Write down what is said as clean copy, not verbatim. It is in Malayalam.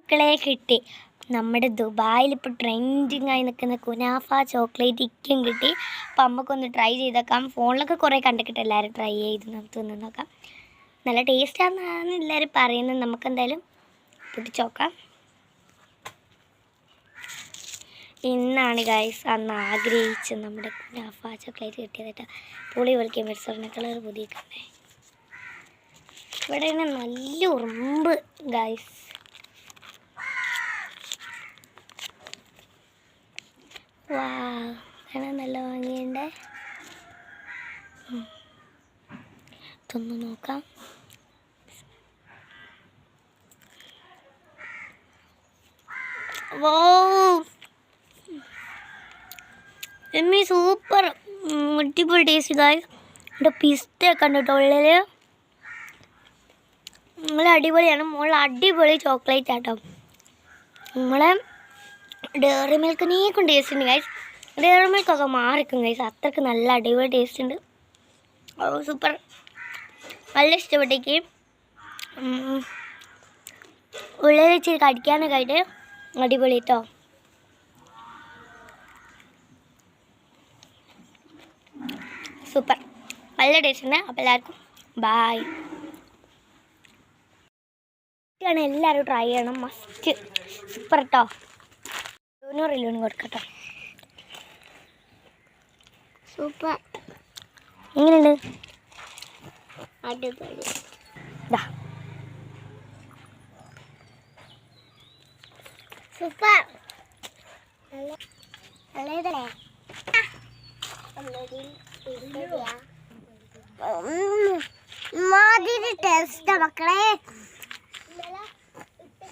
മക്കളെ കിട്ടി. നമ്മുടെ ദുബായിൽ ഇപ്പോൾ ട്രെൻഡിങ് ആയി നിൽക്കുന്ന കുനാഫ ചോക്ലേറ്റ് ഇക്കും കിട്ടി. അപ്പം അമ്മക്കൊന്ന് ട്രൈ ചെയ്തേക്കാം. ഫോണിലൊക്കെ കുറേ കണ്ടിട്ട് എല്ലാവരും ട്രൈ ചെയ്ത് തിന്ന് നോക്കാം. നല്ല ടേസ്റ്റാണെന്നാണ് എല്ലാവരും പറയുന്നത്. നമുക്കെന്തായാലും പൊട്ടിച്ച് നോക്കാം. ഇന്നാണ് ഗൈസ് അന്ന് ആഗ്രഹിച്ച് നമ്മുടെ കുനാഫ ചോക്ലേറ്റ് കിട്ടിയത് കേട്ടോ. പുളി പൊളിക്കാൻ സ്വർണ്ണ കളർ പുതിയ കണ്ടേ. ഇവിടെ നല്ല ഉറുമ്പ് ഗൈസ്. വാ, കാണാൻ നല്ല ഭംഗിയുണ്ട്. ഇതൊന്ന് നോക്കാം. വോ, എമ്മി സൂപ്പർ, അടിപൊളി ടേസ്റ്റ് ഗൈസ്. ഇവിടെ പിസ്തയൊക്കെ ഉണ്ട് കേട്ടോ ഉള്ളിൽ. നല്ല അടിപൊളിയാണ്. മുകളിൽ അടിപൊളി ചോക്ലേറ്റ് ആട്ടോ. നമ്മളെ ഡയറി മിൽക്കിനെ കൊണ്ട് ടേസ്റ്റ് ഉണ്ട് ഗൈസ്. ഡയറി മിൽക്കൊക്കെ മാറിക്കും ഗൈസ്, അത്രയ്ക്ക് നല്ല അടിപൊളി ടേസ്റ്റ് ഉണ്ട്. ഓ സൂപ്പർ, നല്ല ഇഷ്ടപ്പെട്ടേക്ക്. ഉള്ളിൽ വെച്ച് കടിക്കാനൊക്കെ ആയിട്ട് അടിപൊളി കേട്ടോ. സൂപ്പർ, നല്ല ടേസ്റ്റ് ഉണ്ട്. അപ്പോൾ എല്ലാവർക്കും ബായ്. എല്ലാവരും ട്രൈ ചെയ്യണം, മസ്റ്റ്. സൂപ്പർ കേട്ടോ. 200 കൊടുക്കട്ടോ. സൂപ്പർ, എങ്ങനെയുണ്ട്? അടിപൊളി. സൂപ്പർ, മാതിരി ടേസ്റ്റ് മക്കളെ.